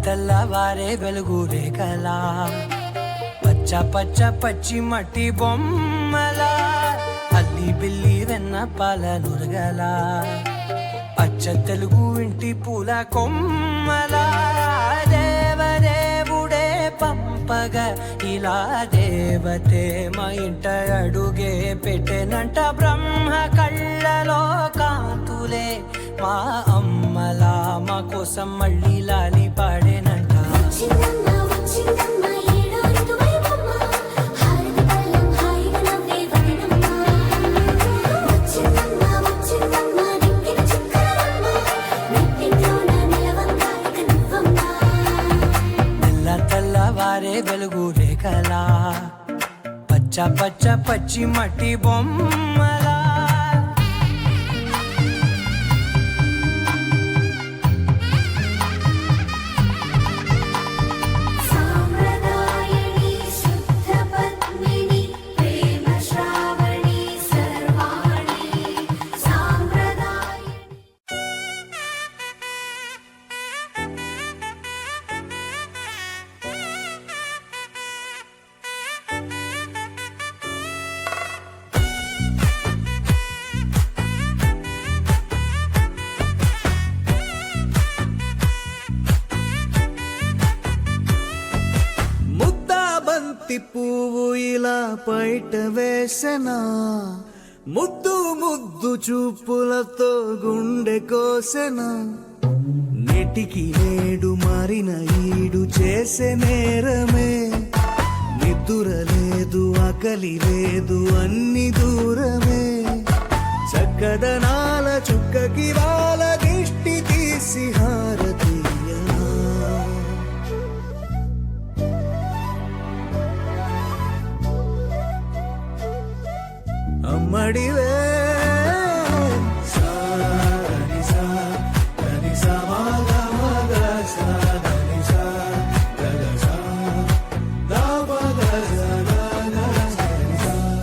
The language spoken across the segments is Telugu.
తెల్లవారే వెలుగు రేఖలా పచ్చ పచ్చ పచ్చి మట్టి బొమ్మలా అల్లి బిల్లి వెన్న పాల నురగలా అచ్చ తెలుగు ఇంటి పూల కొమ్మలా దేవదేవుడే పంపగా ఇలా దేవతే మా ఇంట అడుగే పెట్టెనంట బ్రహ్మ కళ్ళలో కాంతులే మా అమ్మలా మా కోసం మళ్ళీ లాలి పాడేనంట. తెల్లవారే వెలుగు రేఖలా పచ్చ పచ్చ పచ్చి మట్టి బొమ్మలా పువ్వు ఇలా బయట వేసెనా ముద్దు ముద్దు చూపులతో గుండె కోసెనా నెటికి నేడు మారిన ఈడు చేసే నేరమే నిద్ర లేదు ఆకలి లేదు అన్ని దూరమే చక్కదనాల చుక్కకి వాళ్ళ దిష్టి తీసి హారతీయనా అమ్మడివే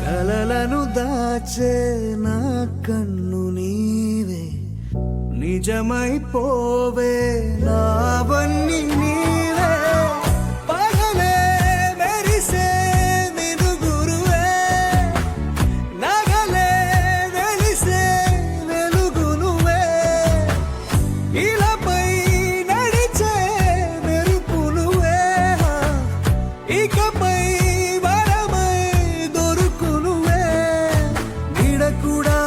కలలను దాచే నా కన్ను నీవే నిజమైపోవే నావన్నీ నీవే పగలే మెరిసే మినుగురువే నగలే వెలిసే వెలుగునువే ఇలాపై నడిచే మెరుపునువే ఇకపై వరమై దొరుకునువే నీడ కూడా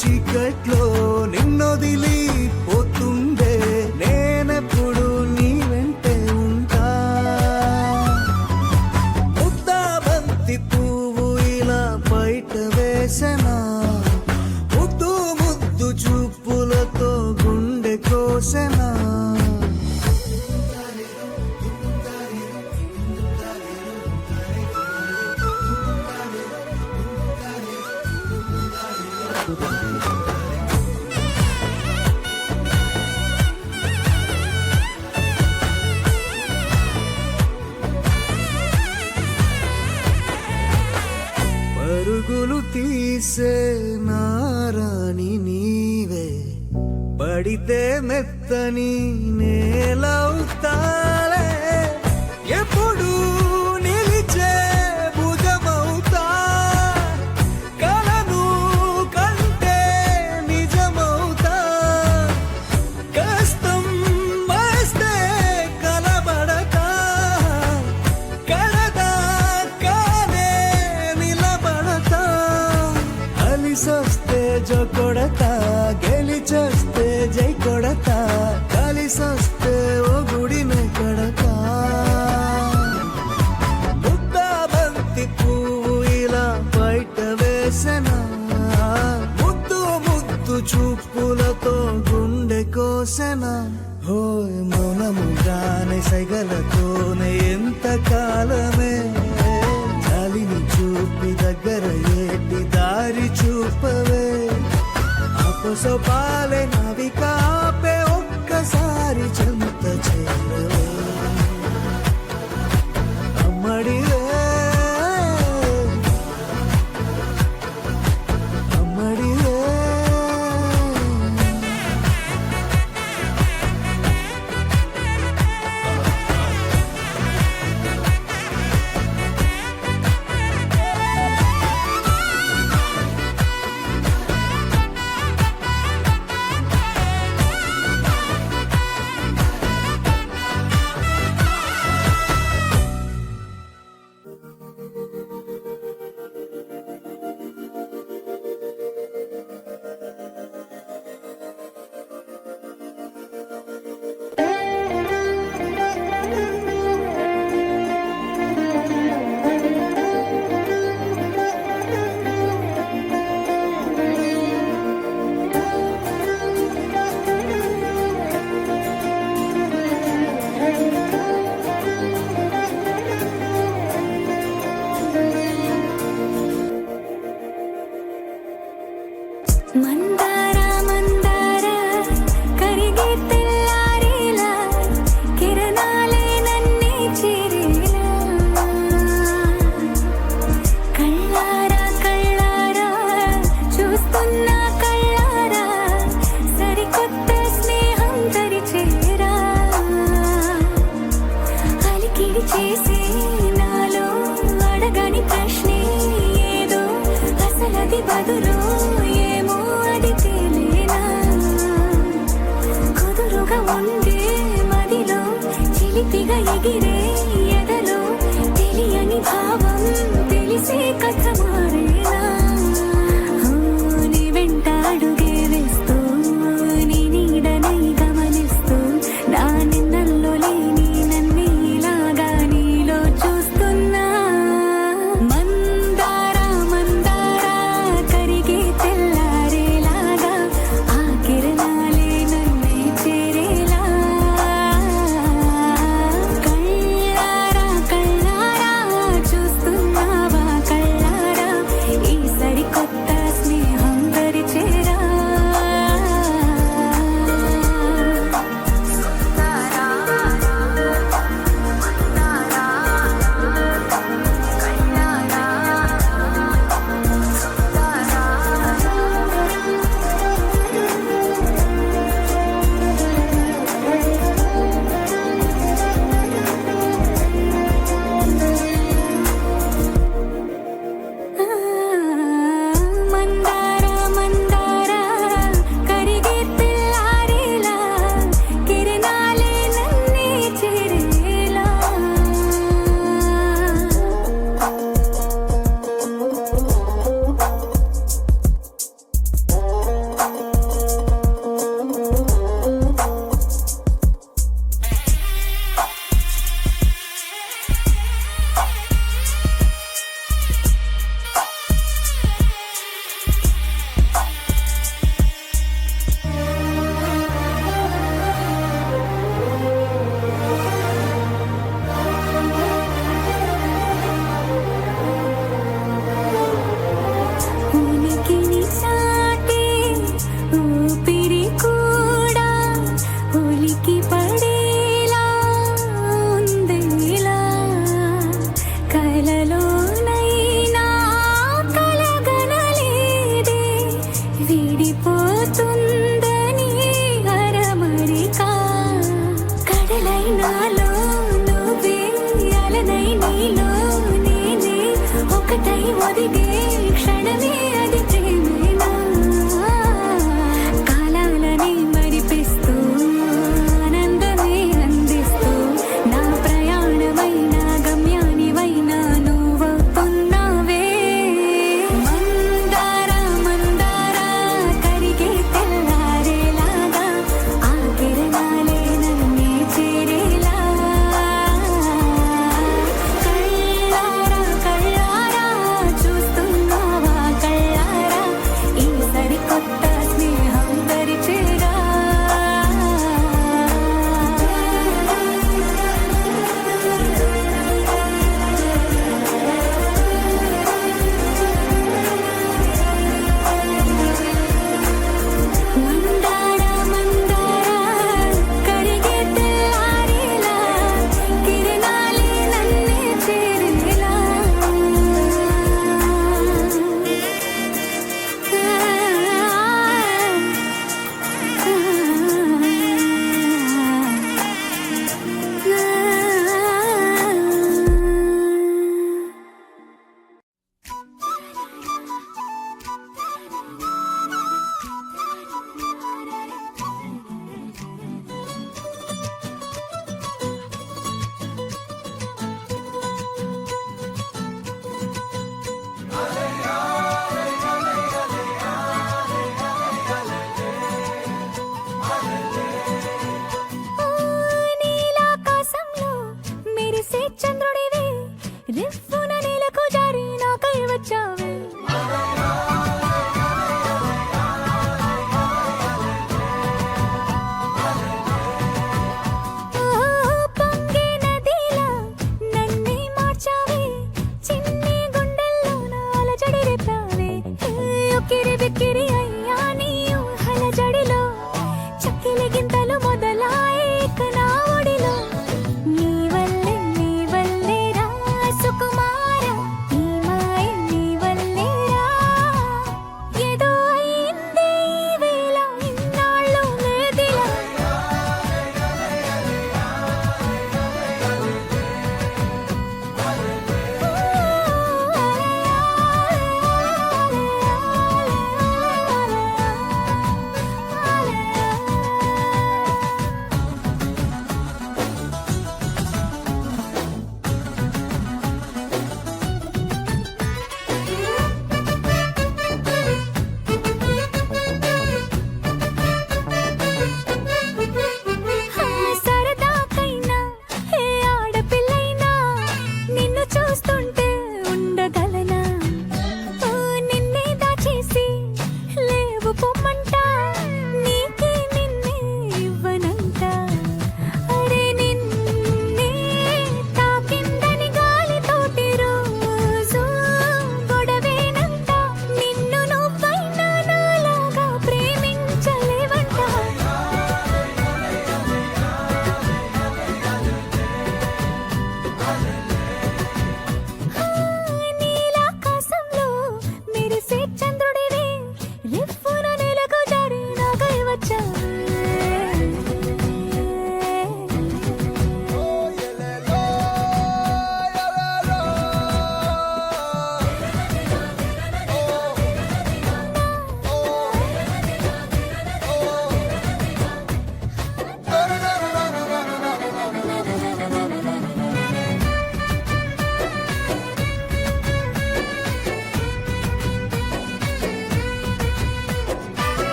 చీకట్లో నిన్నొదిలి పోతుండే నేనెప్పుడు నీ వెంటే ఉంటా ముద్దాబంతి పువ్వు ఇలా బయట వేసెనా ముద్దు ముద్దు చూపులతో గుండె కోసెనా పరుగులు తీసే నారాణి నీవే పడితే మెత్తని నేలవుతాలే ఎప్పుడు నిలిచే భుజమవుతా కలను కంటే నిజమవుతా కష్టం వస్తే కలబడతా కలదాకానే నిలబడతా అలిసొస్తే జో కొడతా గెలిచొస్తే జై కొడతా కలిసొస్తే ఓ గుడినే కొడతా ముద్దాబంతి పువ్వు ఇలా బయట వేసెనా ముద్దు ముద్దు చూపులతో గుండె కోసెనా హోయ్ మౌనముగానే సైగలతోనే ఎంత కాలమే జాలిని చూపి దగ్గర ఏటి దారి చూపవే అపసోపాలే నవికాపే ఒక్కసారి చెంత చేరవే అమ్మడివే అమ్మడివే మందార మందార కరిగే తెల్లారేలా కిరణాలే నన్నే చేరేలా కళ్ళారా కళ్ళారా చూస్తున్నా కళ్ళారా సరికొత్త స్నేహం తరిచేరా అలికిడి చేసే నాలో అడగని ప్రశ్నే ఏదో అసలది బదులు ఏమో అది తేలేనా కుదురుగా ఉండే మదిలో చిలిపిగా ఎగిరే ఎదలో తెలియని భావం తెలిసే కథ మారేనా నీ వెంట అడుగే వేస్తూ నీ నీడనై గమనిస్తూ నా నిన్నల్లో లేని నన్నే ఇలాగా నీలో చూస్తున్నా మందార మందార కరిగే తెల్లారేలాగా ఆ కిరణాలే నన్నే చేరేలా కళ్ళారా కళ్ళారా చూస్తున్నావా కళ్ళారా ఈ సరికొత్త స్నేహం పరిచేరా మందార మందార కరిగే తెల్లారేలా కిరణాలే నన్నే చేరేలా ఉనికిని చాటే ఊపిరి కూడా ఉలికి పడేలా ఉందేలా కలలోనైనా కలగనలేదే విడిపోతుందని అరమరిక కడలై నాలో నువ్వే అలనై నీలో నేనే ఒకటై ఒదిగే క్షణమే అది ప్రేమేనా కాలాలని మరిపిస్తూ ఆనందమే అందిస్తూ నా ప్రయాణమైన గమ్యానివైనా నువ్వవుతున్నావే మందార మందార కరిగే తెల్లారేలాగా ఆ కిరణాలే నన్నే చేరేలా కళ్ళారా కళ్ళారా చూస్తున్నావా కళ్ళారా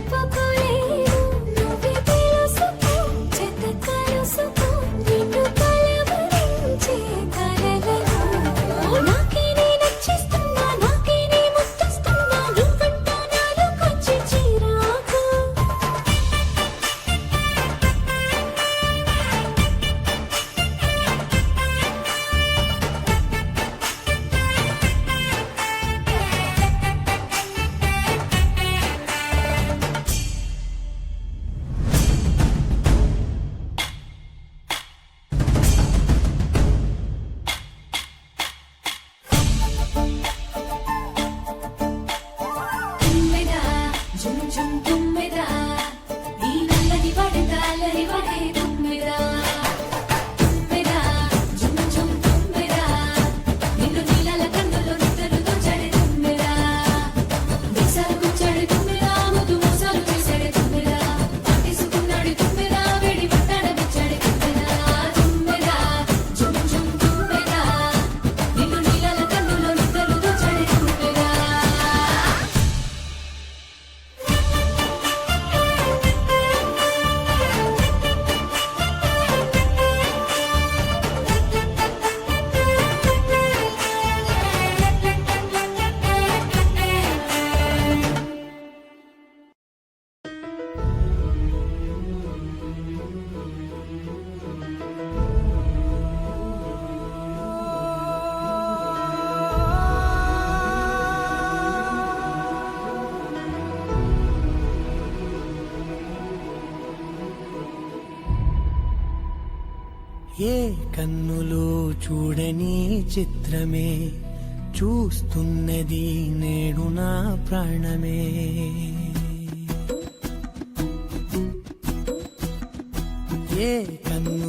చెప్పుకోలేను నువ్వే తెలుసుకో చెత్త కలుసుకో నిన్ను కలవరించే కలలను నాకే నీ నచ్చిస్తున్నా నాకే నీ ముద్దిస్తున్నా నువ్వంటూ నాలోకొచ్చి చిరాకు తుమ్మెదా జుమ్ జుమ్ తుమ్మెదా ఈ నల్లని వడగాలని వడే తుమ్మెదా తుమ్మెదా జుమ్ జుమ్ తుమ్మెదా నిన్ను నీలాల కన్నుల్లో నిద్రలు దోచాడే తుమ్మెదా దేశాలు కూర్చాడే తుమ్మెదా ముద్దు మోసాలు చేశాడే తుమ్మెదా తీసుకున్నాడు తుమ్మెదా వేడి పట్టాడ బిచ్చాడే తుమ్మెదా తుమ్మెదా జుమ్ జుమ్ తుమ్మెదా నిన్ను నీలాల కన్నుల్లో నిద్రలు దోచాడే తుమ్మెదా ఏ కన్నులు చూడని చిత్రమే చూస్తున్నది నేడు నా ప్రాణమే ఏ కన్ను